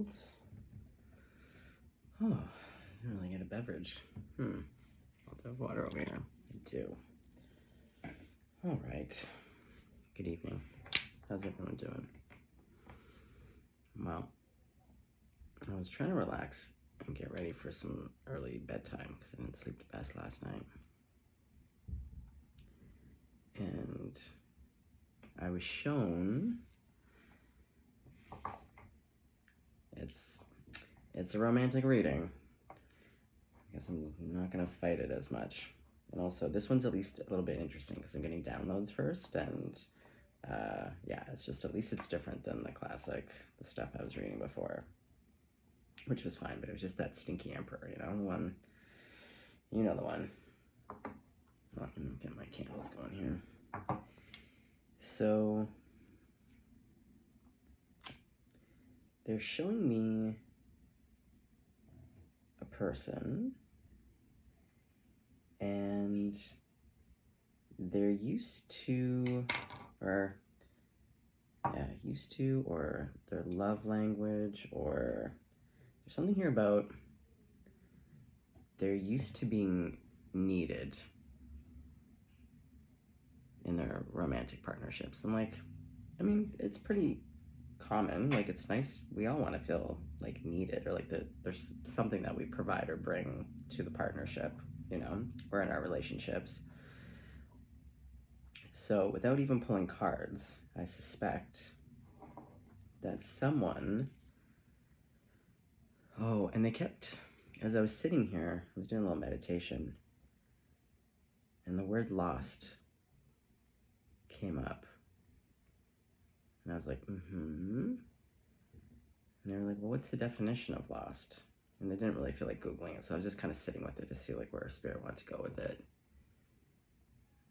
candles. Oh, I didn't really get a beverage. I'll have water over here. I do. All right. Good evening. How's everyone doing? Well, I was trying to relax and get ready for some early bedtime because I didn't sleep the best last night. And I was shown it's a romantic reading. I guess I'm not gonna fight it as much. And also, this one's at least a little bit interesting because I'm getting downloads first, and yeah, it's just, at least it's different than the classic, the stuff I was reading before, which was fine, but it was just that stinky emperor, you know, the one, you know the one. Well, let me get my candles going here. So, they're showing me a person, and they're used to, or their love language, or there's something here about they're used to being needed in their romantic partnerships. And like, I mean, it's pretty common. Like, it's nice. We all want to feel like needed, or like there's something that we provide or bring to the partnership, you know, or in our relationships. So without even pulling cards, I suspect that someone, and they kept, as I was sitting here, I was doing a little meditation, and the word lost came up. And I was like, And they were like, well, what's the definition of lost? And I didn't really feel like Googling it, so I was just kind of sitting with it to see like where spirit wanted to go with it.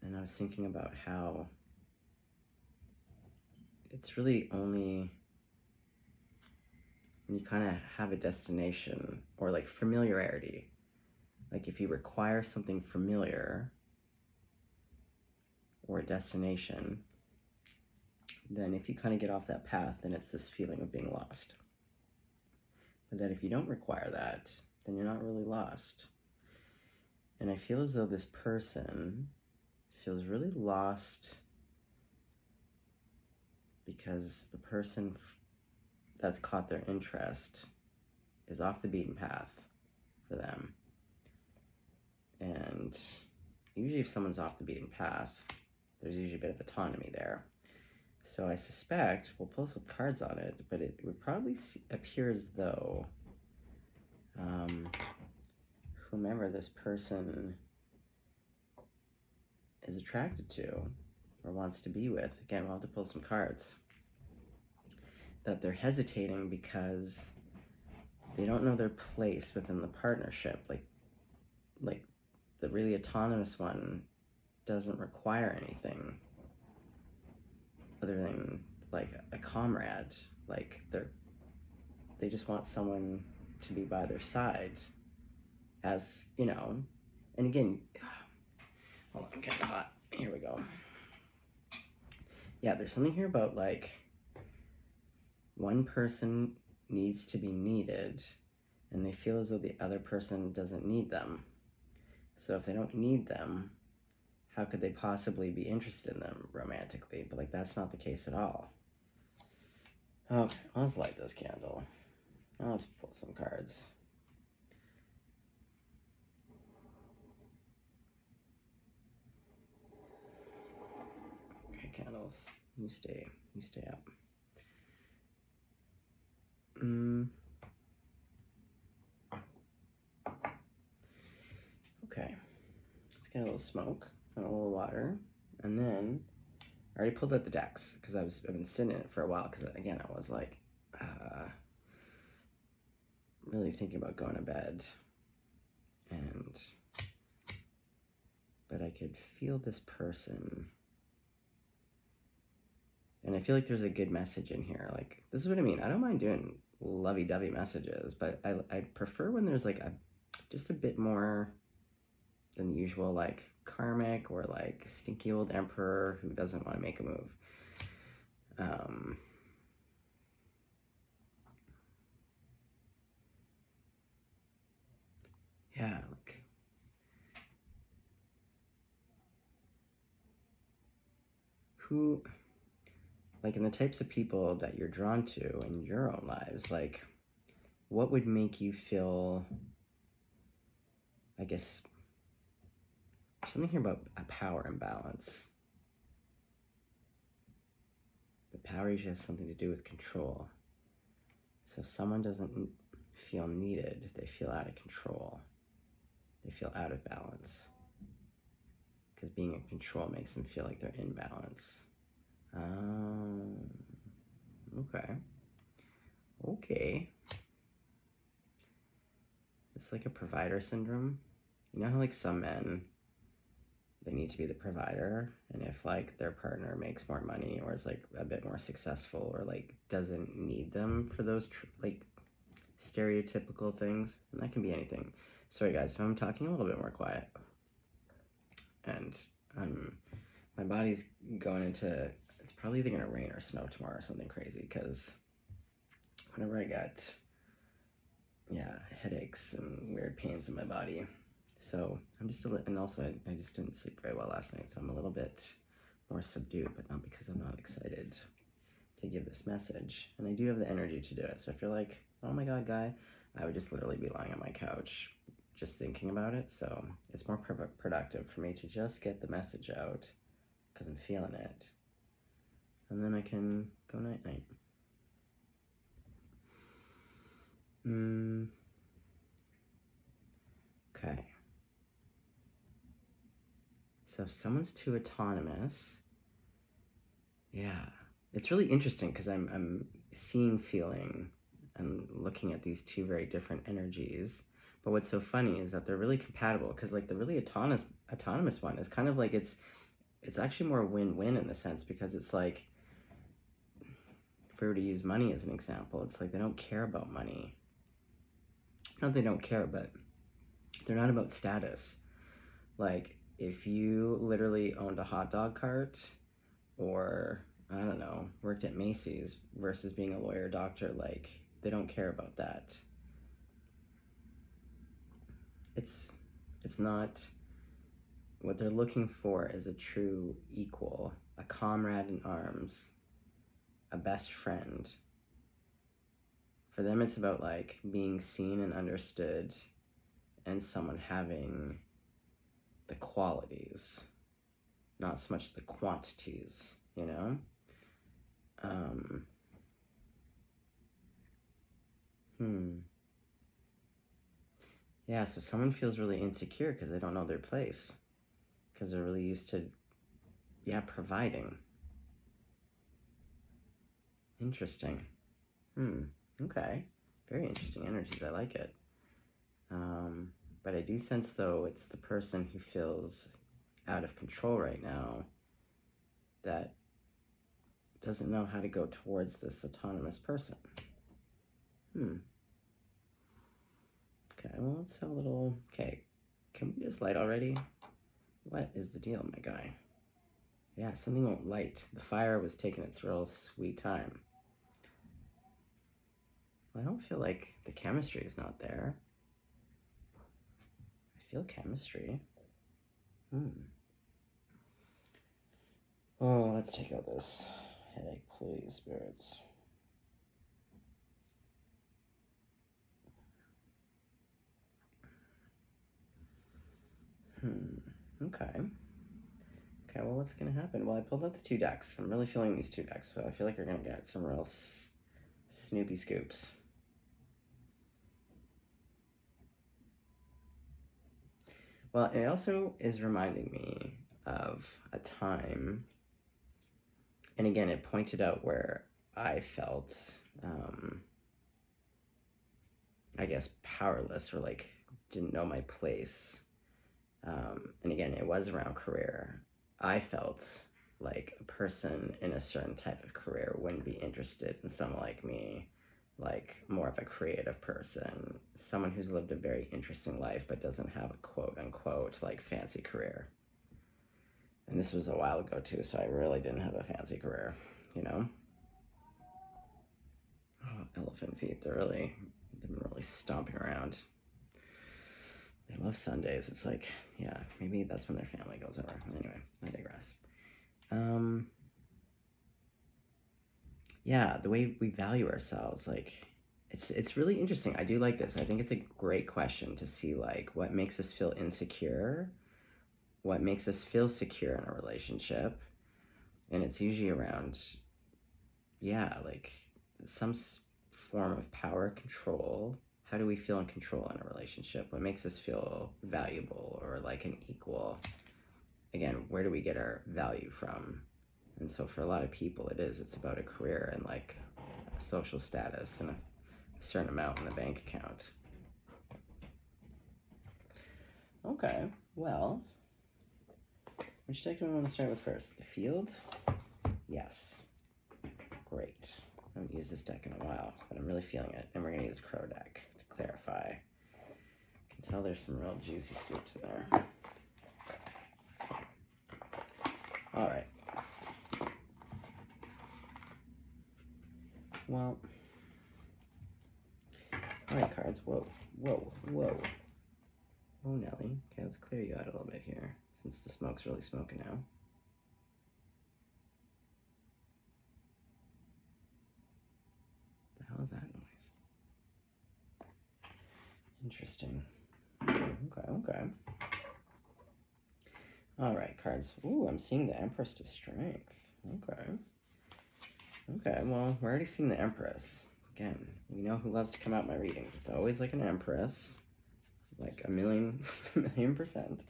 And I was thinking about how it's really only when you kind of have a destination, or like familiarity. Like if you require something familiar or a destination, then if you kind of get off that path, then it's this feeling of being lost. But that if you don't require that, then you're not really lost. And I feel as though this person feels really lost because the person that's caught their interest is off the beaten path for them. And usually if someone's off the beaten path, there's usually a bit of autonomy there. So I suspect, we'll pull some cards on it, but it would probably appear as though whomever this person is attracted to or wants to be with, again, we'll have to pull some cards, that they're hesitating because they don't know their place within the partnership. Like the really autonomous one doesn't require anything other than like a comrade. Like they just want someone to be by their side, as you know. And again, hold on, I'm getting hot. Here we go. Yeah, there's something here about like one person needs to be needed, and they feel as though the other person doesn't need them. So if they don't need them, how could they possibly be interested in them romantically? But like, that's not the case at all. Okay, let's light this candle. Now let's pull some cards. Okay, candles, you stay up. Okay, let's get a little smoke and a little water, and then I already pulled out the decks because I've been sitting in it for a while, because again, I was like really thinking about going to bed, but I could feel this person, and I feel like there's a good message in here. Like, this is what I mean. I don't mind doing lovey-dovey messages, but I prefer when there's like just a bit more than the usual, like karmic or like stinky old emperor who doesn't want to make a move. who, like in the types of people that you're drawn to in your own lives, like what would make you feel, I guess, something here about a power imbalance. The power usually has something to do with control. So if someone doesn't feel needed, they feel out of control. They feel out of balance. Because being in control makes them feel like they're in balance. Okay. Okay. Is this like a provider syndrome? You know how like some men, they need to be the provider, and if like their partner makes more money or is like a bit more successful or like doesn't need them for those like stereotypical things, and that can be anything. Sorry guys if I'm talking a little bit more quiet, and my body's going into, it's probably either gonna rain or snow tomorrow or something crazy, because whenever I get headaches and weird pains in my body. So I'm just and also I just didn't sleep very well last night, so I'm a little bit more subdued, but not because I'm not excited to give this message. And I do have the energy to do it. So if you're like, oh my God, Guy, I would just literally be lying on my couch just thinking about it. So it's more productive for me to just get the message out because I'm feeling it. And then I can go night-night. Okay. So if someone's too autonomous, yeah, it's really interesting because I'm seeing, feeling, and looking at these two very different energies. But what's so funny is that they're really compatible, because like the really autonomous one is kind of like it's actually more win-win in the sense, because it's like, if we were to use money as an example, it's like they don't care about money. Not they don't care, but they're not about status. Like if you literally owned a hot dog cart, or I don't know, worked at Macy's versus being a lawyer, doctor, like they don't care about that. It's not, what they're looking for is a true equal, a comrade in arms, a best friend. For them, it's about like being seen and understood, and someone having the qualities, not so much the quantities, you know? Yeah, so someone feels really insecure because they don't know their place, because they're really used to, providing. Interesting. Okay. Very interesting energies. I like it. But I do sense, though, it's the person who feels out of control right now that doesn't know how to go towards this autonomous person. Okay, well, let's have a little... Okay, can we just light already? What is the deal, my guy? Yeah, something won't light. The fire was taking its real sweet time. Well, I don't feel like the chemistry is not there. I feel chemistry. Oh, let's take out this headache, please, spirits. Okay. Okay, well, what's going to happen? Well, I pulled out the two decks. I'm really feeling these two decks, so I feel like you're going to get some real snoopy scoops. Well, it also is reminding me of a time, and again, it pointed out where I felt, I guess, powerless, or like didn't know my place. And again, it was around career. I felt like a person in a certain type of career wouldn't be interested in someone like me, like more of a creative person, someone who's lived a very interesting life but doesn't have a quote unquote like fancy career. And this was a while ago too, so I really didn't have a fancy career, you know? Oh, elephant feet, they've been really stomping around. They love Sundays. It's like, yeah, maybe that's when their family goes over. Anyway, I digress. yeah, the way we value ourselves, like it's really interesting. I do like this. I think it's a great question to see like what makes us feel insecure, what makes us feel secure in a relationship, and it's usually around, yeah, like some form of power control. How do we feel in control in a relationship? What makes us feel valuable or like an equal? Again, where do we get our value from? And so for a lot of people, it's about a career and like a social status and a certain amount in the bank account. Okay, well, which deck do we want to start with first? The field? Yes. Great. I haven't used this deck in a while, but I'm really feeling it. And we're going to use Crow deck to clarify. I can tell there's some real juicy scoops in there. All right. Well, all right, cards. Whoa, whoa, whoa. Oh, Nelly. Okay, let's clear you out a little bit here, since the smoke's really smoking now. The hell is that noise? Interesting. Okay. All right, cards. Ooh, I'm seeing the Empress to Strength. Okay, well, we're already seeing the Empress. Again, we know who loves to come out my readings. It's always like an Empress. Like a million percent.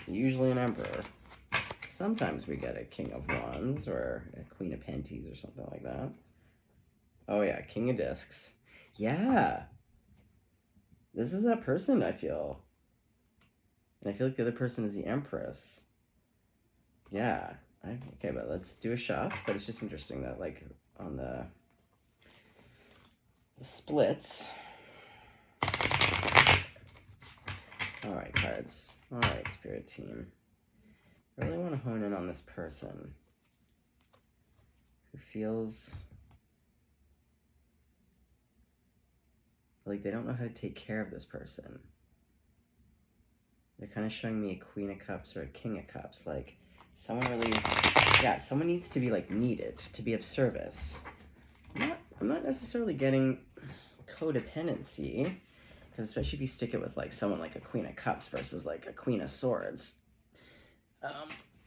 Usually an Emperor. Sometimes we get a King of Wands or a Queen of Penties or something like that. Oh yeah, King of Discs. Yeah. This is that person, I feel. And I feel like the other person is the Empress. Yeah. Okay, but let's do a shuff. But it's just interesting that, like, on the splits. All right, cards. All right, Spirit Team. I really want to hone in on this person who feels like they don't know how to take care of this person. They're kind of showing me a Queen of Cups or a King of Cups. Like, someone really, yeah, someone needs to be, like, needed, to be of service. I'm not necessarily getting codependency, because especially if you stick it with, like, someone like a Queen of Cups versus, like, a Queen of Swords.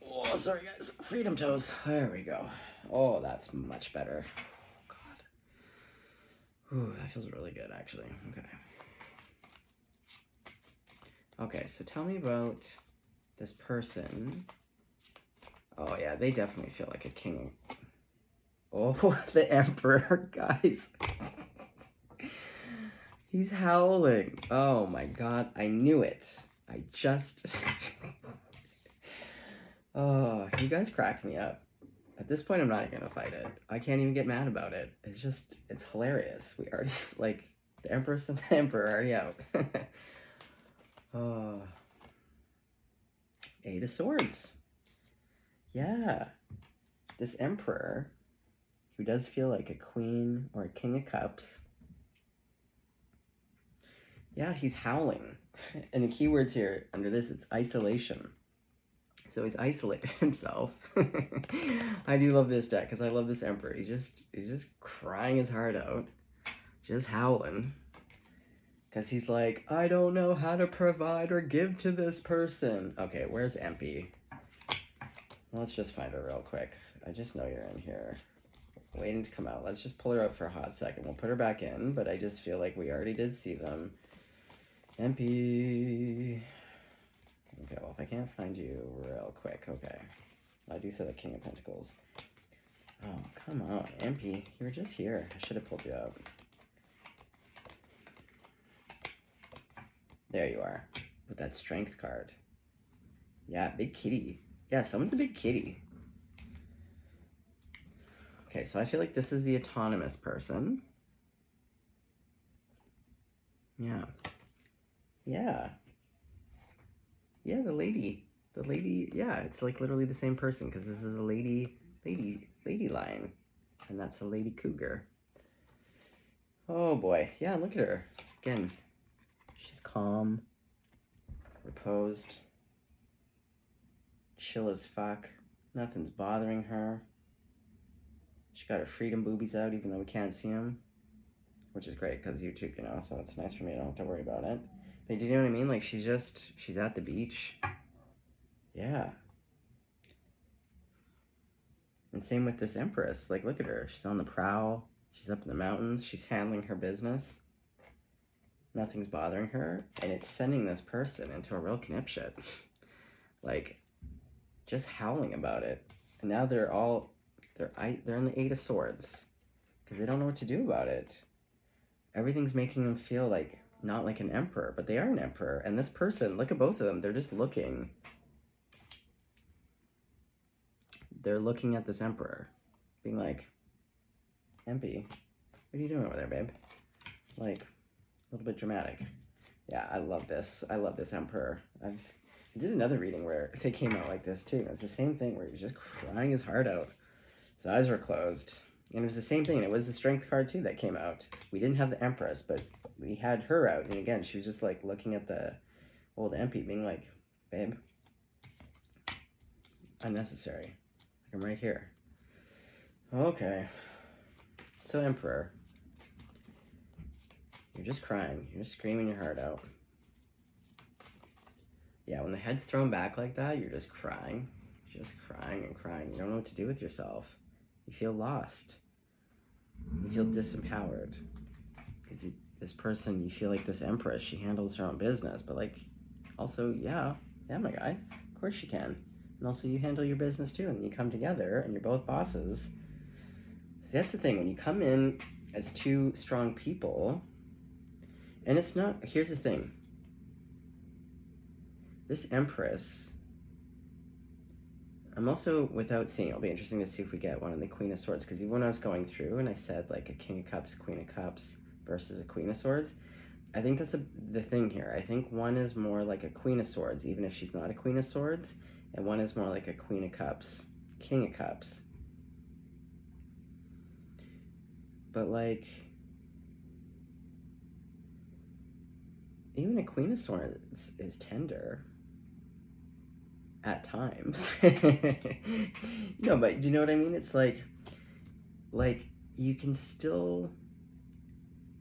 Oh, sorry, guys. Freedom toes. There we go. Oh, that's much better. Oh, God. Ooh, that feels really good, actually. Okay. Okay, so tell me about this person. Oh, yeah, they definitely feel like a king. Oh, the Emperor, guys. He's howling. Oh, my God. I knew it. I just... Oh, you guys crack me up. At this point, I'm not even gonna fight it. I can't even get mad about it. It's just, it's hilarious. We already, like, the Empress and the Emperor are already out. Oh. Eight of Swords. Yeah. This Emperor, who does feel like a Queen or a King of Cups. Yeah, he's howling. And the keywords here, under this, it's isolation. So he's isolated himself. I do love this deck because I love this Emperor. He's just crying his heart out, just howling. Because he's like, I don't know how to provide or give to this person. Okay, where's Empy? Let's just find her real quick. I just know you're in here, waiting to come out. Let's just pull her out for a hot second. We'll put her back in, but I just feel like we already did see them. Empy. Okay, well, if I can't find you real quick, okay. I do say the King of Pentacles. Oh, come on, Empy. You were just here. I should have pulled you out. There you are, with that Strength card. Yeah, big kitty. Yeah, someone's a big kitty. Okay, so I feel like this is the autonomous person. Yeah. Yeah. Yeah, the lady. The lady, yeah, it's like literally the same person because this is a lady lion. And that's a lady cougar. Oh boy. Yeah, look at her. Again, she's calm, reposed, chill as fuck. Nothing's bothering her. She got her freedom boobies out even though we can't see them. Which is great because YouTube, you know, so it's nice for me. I don't have to worry about it. But do you know what I mean? Like, she's at the beach. Yeah. And same with this Empress. Like, look at her. She's on the prowl. She's up in the mountains. She's handling her business. Nothing's bothering her. And it's sending this person into a real knipshit. Like, just howling about it. And now they're in the Eight of Swords. Because they don't know what to do about it. Everything's making them feel like, not like an emperor. But they are an emperor. And this person, look at both of them. They're just looking. They're looking at this emperor, being like, Empy, what are you doing over there, babe? Like, a little bit dramatic. Yeah, I love this. I love this emperor. I did another reading where they came out like this, too. It was the same thing where he was just crying his heart out. His eyes were closed. And it was the same thing. It was the Strength card, too, that came out. We didn't have the Empress, but we had her out. And again, she was just, like, looking at the old Empy, being like, babe, unnecessary. I'm right here. Okay. So, Emperor, you're just crying. You're just screaming your heart out. Yeah, when the head's thrown back like that, you're just crying. Just crying and crying. You don't know what to do with yourself. You feel lost. You feel disempowered. Because this person, you feel like this Empress, she handles her own business. But, like, also, yeah, my guy. Of course she can. And also you handle your business too, and you come together, and you're both bosses. So that's the thing, when you come in as two strong people, and it's not, here's the thing. This Empress, I'm also, without seeing, it'll be interesting to see if we get one of the Queen of Swords, because even when I was going through, and I said like a King of Cups, Queen of Cups versus a Queen of Swords, I think that's the thing here. I think one is more like a Queen of Swords, even if she's not a Queen of Swords, and one is more like a Queen of Cups, King of Cups. But like, even a Queen of Swords is tender at times. No, but do you know what I mean? It's like you can still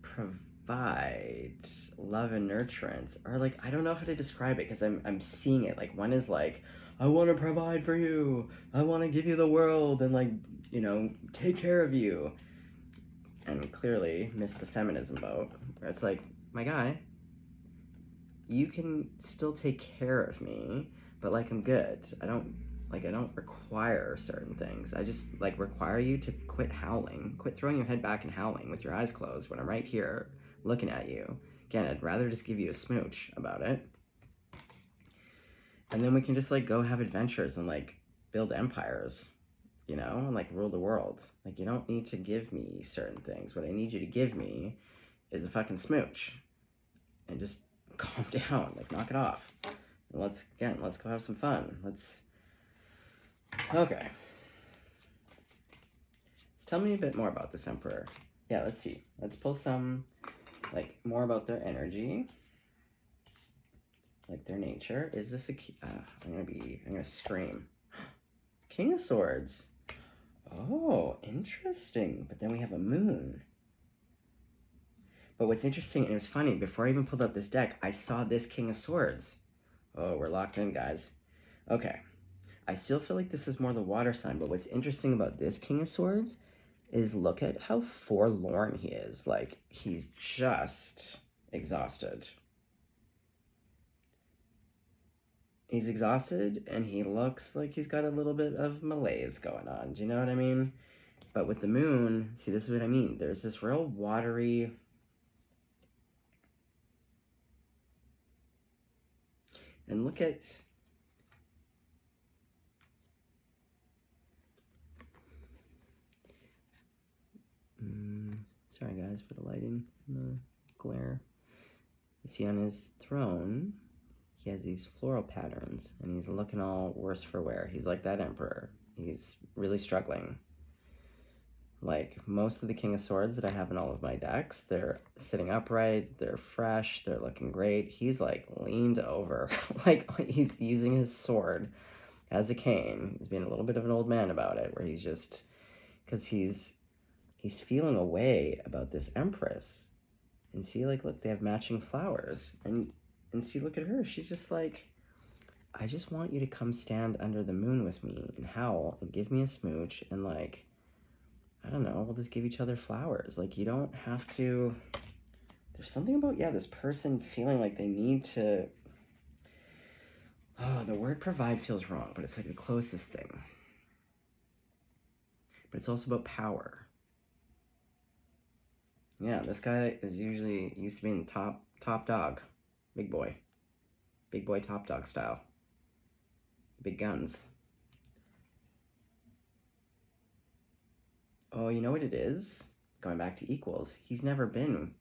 provide love and nurturance, or like, I don't know how to describe it because I'm seeing it. Like, one is like, I want to provide for you. I want to give you the world and, like, you know, take care of you. And clearly missed the feminism boat, where it's like, my guy, you can still take care of me, but, like, I'm good. I don't require certain things. I just, like, require you to quit howling. Quit throwing your head back and howling with your eyes closed when I'm right here looking at you. Again, I'd rather just give you a smooch about it. And then we can just, like, go have adventures and, like, build empires, you know, and, like, rule the world. Like, you don't need to give me certain things. What I need you to give me is a fucking smooch. And just calm down. Like, knock it off. And let's go have some fun. Okay. So tell me a bit more about this Emperor. Yeah, let's see. Let's pull some, like, more about their energy. Like, their nature. Is this a... I'm gonna scream. King of Swords. Oh, interesting. But then we have a moon. But what's interesting, and it was funny, before I even pulled out this deck, I saw this King of Swords. Oh, we're locked in, guys. Okay. I still feel like this is more the water sign, but what's interesting about this King of Swords is look at how forlorn he is. Like, he's just exhausted. He's exhausted, and he looks like he's got a little bit of malaise going on. Do you know what I mean? But with the moon, see, this is what I mean. There's this real watery... And look at... Sorry, guys, for the lighting and the glare. You see, on his throne, he has these floral patterns, and he's looking all worse for wear. He's like that Emperor. He's really struggling. Like, most of the King of Swords that I have in all of my decks, they're sitting upright, they're fresh, they're looking great. He's, like, leaned over. Like, he's using his sword as a cane. He's being a little bit of an old man about it, where he's just because he's feeling a way about this Empress. And see, like, look, they have matching flowers. And see, look at her. She's just like, I just want you to come stand under the moon with me and howl and give me a smooch. And, like, I don't know, we'll just give each other flowers. Like, you don't have to... There's something about, yeah, this person feeling like they need to... Oh, the word provide feels wrong, but it's like the closest thing. But it's also about power. Yeah, this guy is used to be in top dog. Big boy top dog style. Big guns. Oh, you know what it is? Going back to equals. He's never been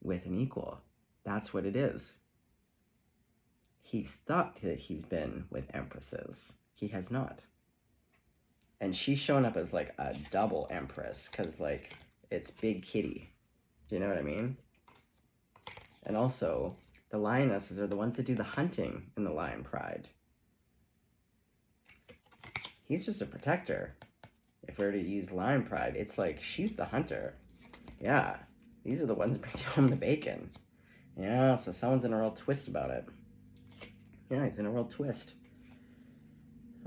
with an equal. That's what it is. He's thought that he's been with empresses. He has not. And she's shown up as like a double empress because like it's big kitty. Do you know what I mean? And also, the lionesses are the ones that do the hunting in the lion pride. He's just a protector. If we were to use lion pride, it's like she's the hunter. Yeah, these are the ones bringing home the bacon. Yeah, so someone's in a real twist about it. Yeah, he's in a real twist.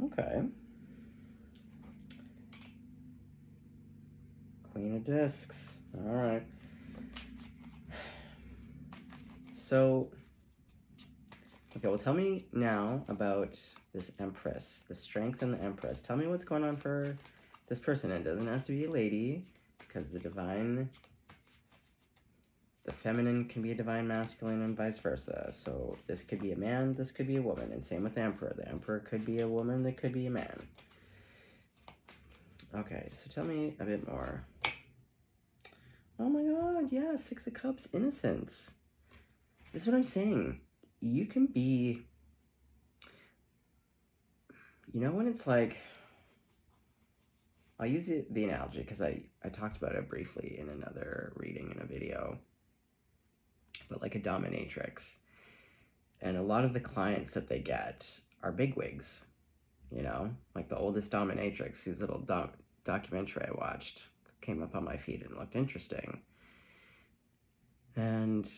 Okay. Queen of discs. All right. So, okay, well, tell me now about this Empress, the strength in the Empress. Tell me what's going on for this person. It doesn't have to be a lady, because the feminine can be a divine masculine and vice versa. So this could be a man, this could be a woman, and same with the Emperor. The Emperor could be a woman, that could be a man. Okay, so tell me a bit more. Oh my god, yeah, Six of Cups, innocence. This is what I'm saying. You can be, you know, when it's like, I'll use the analogy because I talked about it briefly in another reading in a video, but like a dominatrix. And a lot of the clients that they get are bigwigs, you know, like the oldest dominatrix, whose little documentary I watched came up on my feed and looked interesting. And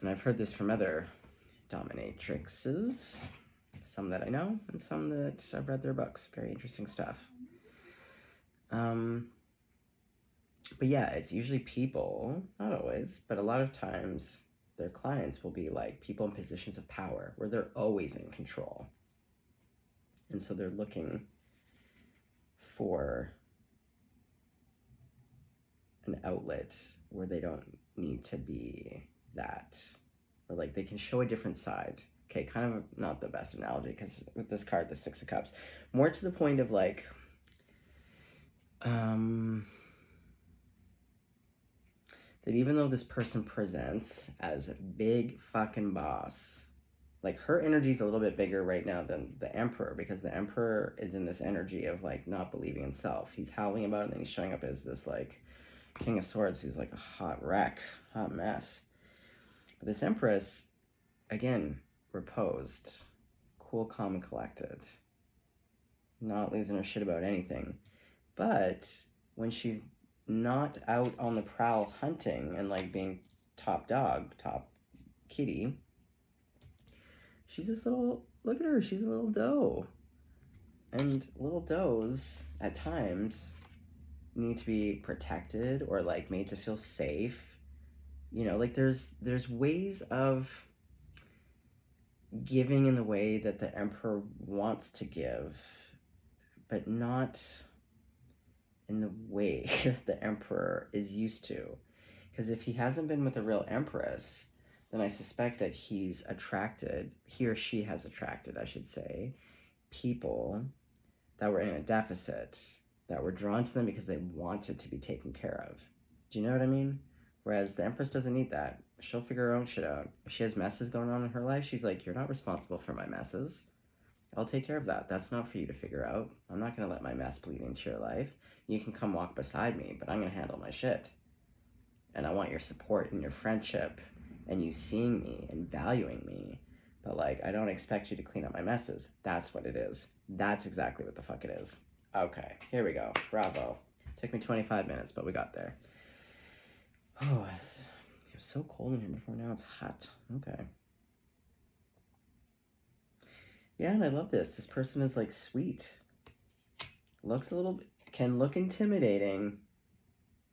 I've heard this from other dominatrixes, some that I know and some that I've read their books. Very interesting stuff. But yeah, it's usually people, not always, but a lot of times their clients will be like people in positions of power where they're always in control. And so they're looking for an outlet where they don't need to be that, or like they can show a different side. Okay, kind of not the best analogy because with this card, the Six of Cups, more to the point of like, that even though this person presents as a big fucking boss, like her energy is a little bit bigger right now than the Emperor, because the Emperor is in this energy of like not believing in self. He's howling about it, and then he's showing up as this like King of Swords who's like a hot wreck, hot mess. But this Empress, again, reposed, cool, calm, and collected, not losing her shit about anything. But when she's not out on the prowl hunting and like being top dog, top kitty, she's this little, look at her, she's a little doe. And little does at times need to be protected or like made to feel safe. You know, like there's ways of giving in the way that the Emperor wants to give, but not in the way that the Emperor is used to. Because if he hasn't been with a real Empress, then I suspect that he or she has attracted, I should say, people that were in a deficit, that were drawn to them because they wanted to be taken care of. Do you know what I mean? Whereas the Empress doesn't need that. She'll figure her own shit out. If she has messes going on in her life, she's like, you're not responsible for my messes. I'll take care of that. That's not for you to figure out. I'm not going to let my mess bleed into your life. You can come walk beside me, but I'm going to handle my shit. And I want your support and your friendship and you seeing me and valuing me. But like, I don't expect you to clean up my messes. That's what it is. That's exactly what the fuck it is. Okay, here we go. Bravo. Took me 25 minutes, but we got there. Oh, it was so cold in here before. Now it's hot. Okay. Yeah, and I love this. This person is like sweet. Looks a little, can look intimidating.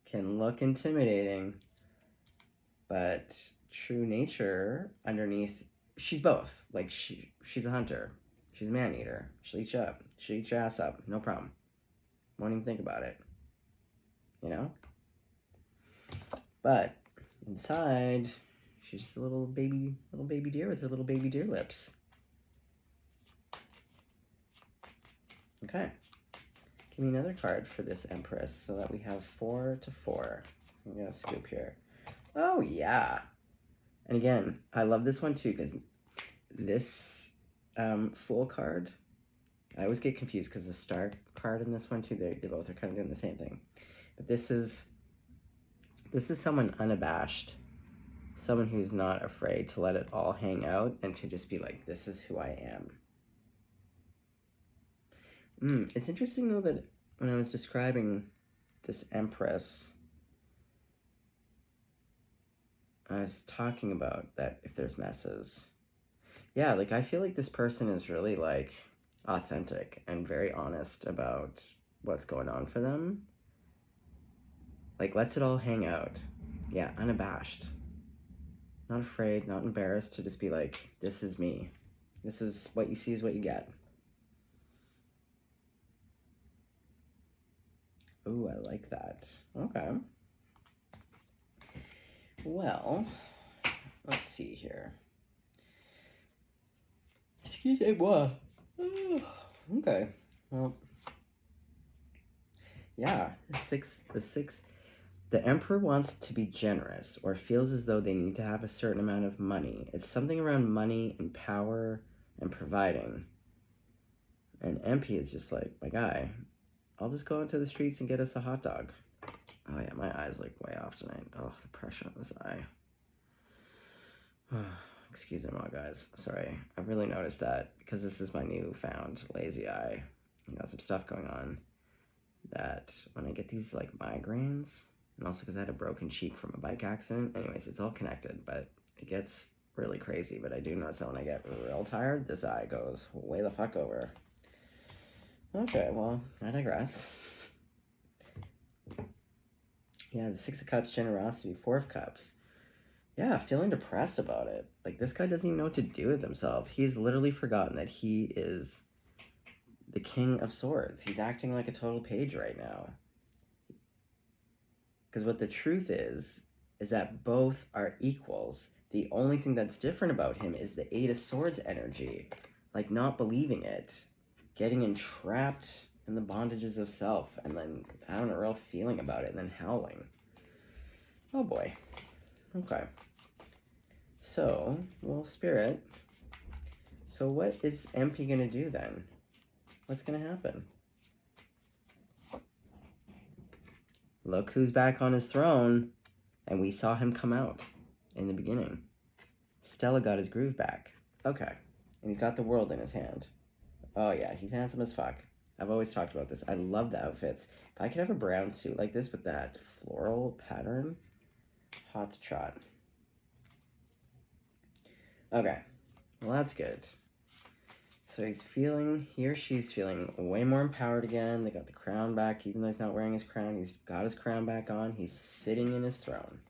Can look intimidating. But true nature underneath, she's both. Like she's a hunter. She's a man-eater. She'll eat you up. She'll eat your ass up. No problem. Won't even think about it. You know? But inside, she's just a little baby deer with her little baby deer lips. Okay. Give me another card for this Empress so that we have 4 to 4. I'm gonna scoop here. Oh yeah. And again, I love this one too because this Fool card, I always get confused because the Star card in this one too, they both are kind of doing the same thing. But this is someone unabashed, someone who's not afraid to let it all hang out and to just be like, this is who I am. It's interesting though that when I was describing this Empress, I was talking about that if there's messes. Yeah, like I feel like this person is really like authentic and very honest about what's going on for them. Like lets it all hang out. Yeah, unabashed. Not afraid, not embarrassed to just be like, this is me. This is what you see is what you get. Ooh, I like that. Okay. Well, let's see here. Excuse me, what? Okay. Well, yeah, the Emperor wants to be generous or feels as though they need to have a certain amount of money. It's something around money and power and providing. And MP is just like, my guy, I'll just go into the streets and get us a hot dog. Oh yeah, my eye's like way off tonight. Oh, the pressure on this eye. Excuse me, guys. Sorry. I really noticed that because this is my newfound lazy eye. You know, some stuff going on that when I get these like migraines, and also because I had a broken cheek from a bike accident. Anyways, it's all connected, but it gets really crazy. But I do notice that when I get real tired, this eye goes way the fuck over. Okay, well, I digress. Yeah, the 6 of Cups, generosity, 4 of Cups. Yeah, feeling depressed about it. Like, this guy doesn't even know what to do with himself. He's literally forgotten that he is the King of Swords. He's acting like a total page right now. Because what the truth is that both are equals. The only thing that's different about him is the 8 of Swords energy. Like, not believing it. Getting entrapped in the bondages of self. And then having a real feeling about it. And then howling. Oh, boy. Okay. So, well, Spirit. So what is MP going to do then? What's going to happen? Look who's back on his throne. And we saw him come out in the beginning. Stella got his groove back. Okay. And he's got the world in his hand. Oh yeah, he's handsome as fuck. I've always talked about this. I love the outfits. If I could have a brown suit like this with that floral pattern, hot to trot. Okay, well that's good. So he or she's feeling way more empowered again. They got the crown back, even though he's not wearing his crown. He's got his crown back on. He's sitting in his throne.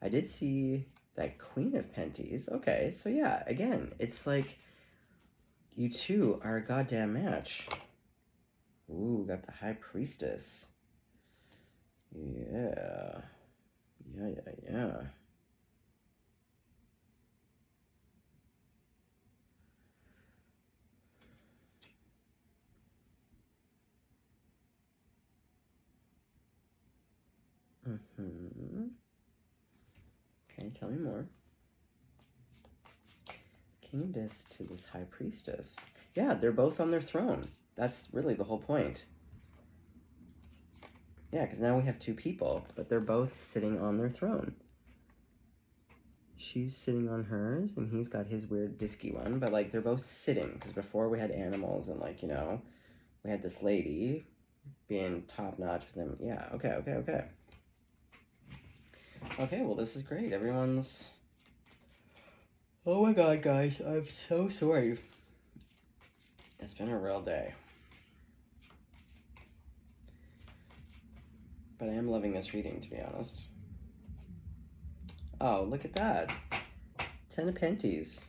I did see that Queen of Penties. Okay, so yeah, again, it's like you two are a goddamn match. Ooh, got the High Priestess. Yeah. Yeah. Okay, tell me more. Kingdess to this High Priestess. Yeah, they're both on their throne. That's really the whole point. Yeah, because now we have 2 people, but they're both sitting on their throne. She's sitting on hers, and he's got his weird disky one, but, like, they're both sitting, because before we had animals, and, like, you know, we had this lady, being top notch with him. Yeah, okay. Okay, well, this is great. Everyone's. Oh my god, guys, I'm so sorry. It's been a real day. But I am loving this reading, to be honest. Oh, look at that. 10 of Penties.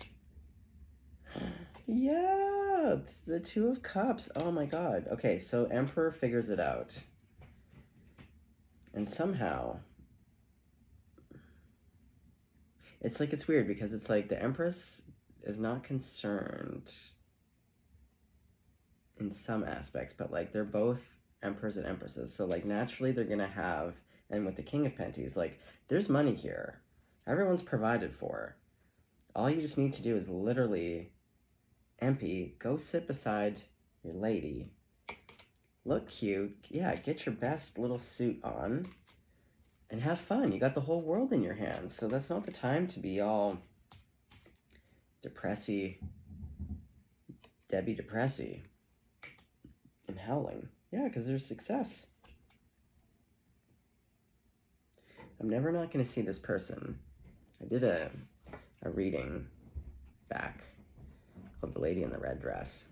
Yeah, the Two of Cups. Oh my god. Okay, so Emperor figures it out. And somehow, it's like, it's weird because it's like the Empress is not concerned in some aspects, but like they're both emperors and empresses. So like naturally they're gonna have, and with the King of Penties, like there's money here. Everyone's provided for. All you just need to do is literally, Empy, go sit beside your lady. Look cute. Yeah, get your best little suit on and have fun. You got the whole world in your hands. So that's not the time to be all depressy, Debbie depressy, and howling. Yeah, because there's success. I'm never not going to see this person. I did a reading back called The Lady in the Red Dress.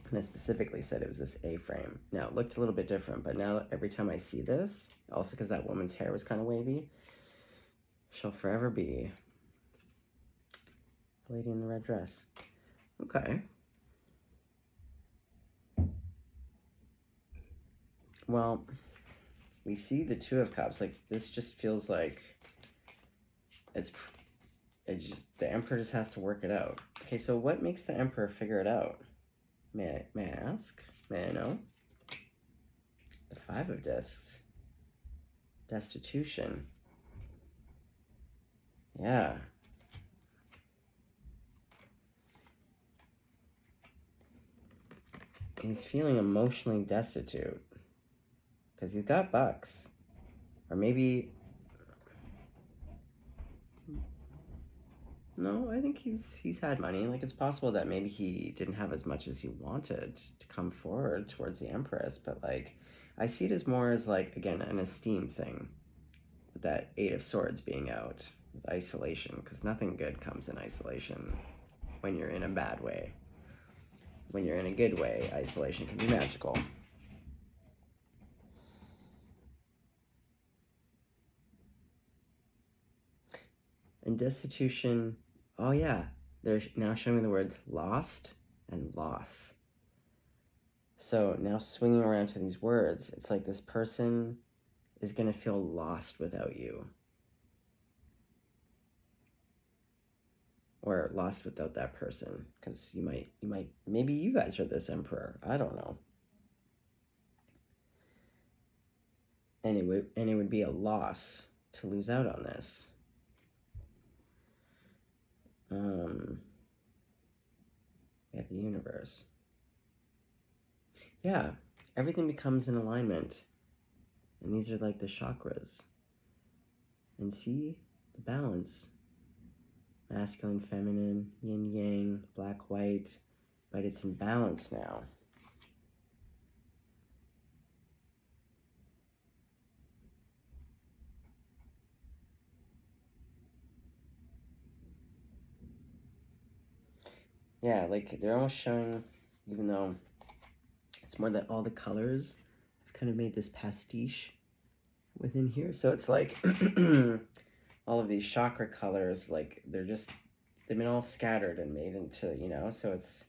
And I specifically said it was this A-frame. Now, it looked a little bit different, but now every time I see this, also because that woman's hair was kind of wavy, she'll forever be the lady in the red dress. Okay. Well, we see the Two of Cups. Like, this just feels like it just, the Emperor just has to work it out. Okay, so what makes the Emperor figure it out? May I ask? May I know? The Five of Discs. Destitution. Yeah. He's feeling emotionally destitute. Because he's got bucks. Or maybe... No, I think he's had money. Like, it's possible that maybe he didn't have as much as he wanted to come forward towards the Empress, but, like, I see it as more as, like, again, an esteem thing. With that Eight of Swords being out. With isolation, because nothing good comes in isolation when you're in a bad way. When you're in a good way, isolation can be magical. And destitution, oh yeah, they're now showing me the words lost and loss. So now swinging around to these words, it's like this person is going to feel lost without you. Or lost without that person. Because you might, maybe you guys are this Emperor. I don't know. And it would be a loss to lose out on this. We have the universe. Yeah, everything becomes in alignment. And these are like the chakras. And see the balance. Masculine, feminine, yin, yang, black, white. But it's in balance now. Yeah, like they're almost showing, even though it's more that all the colors have kind of made this pastiche within here. So it's like all of these chakra colors, like they've been all scattered and made into, so it's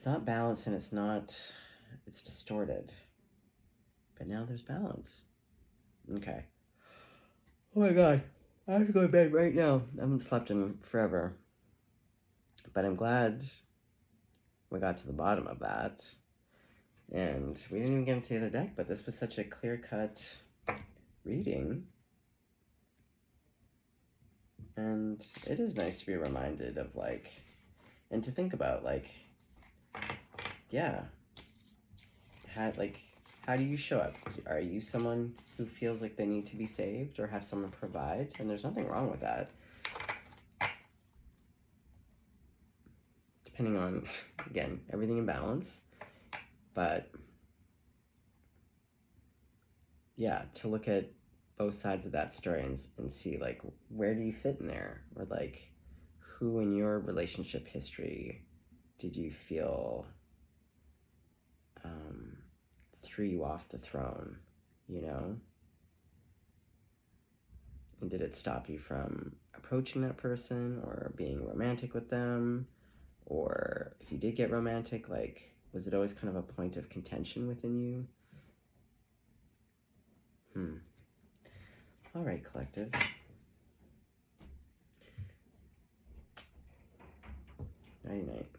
not balanced and it's distorted. But now there's balance. Okay. Oh my god, I have to go to bed right now. I haven't slept in forever. But I'm glad we got to the bottom of that. And we didn't even get into the other deck, but this was such a clear-cut reading. And it is nice to be reminded of, like, and to think about, like, yeah, how do you show up? Are you someone who feels like they need to be saved or have someone provide? And there's nothing wrong with that. Depending on, again, everything in balance. But yeah, to look at both sides of that story and see, like, where do you fit in there? Or, like, who in your relationship history did you feel threw you off the throne, you know? And did it stop you from approaching that person or being romantic with them? Or if you did get romantic, like, was it always kind of a point of contention within you? All right, collective. Nighty night.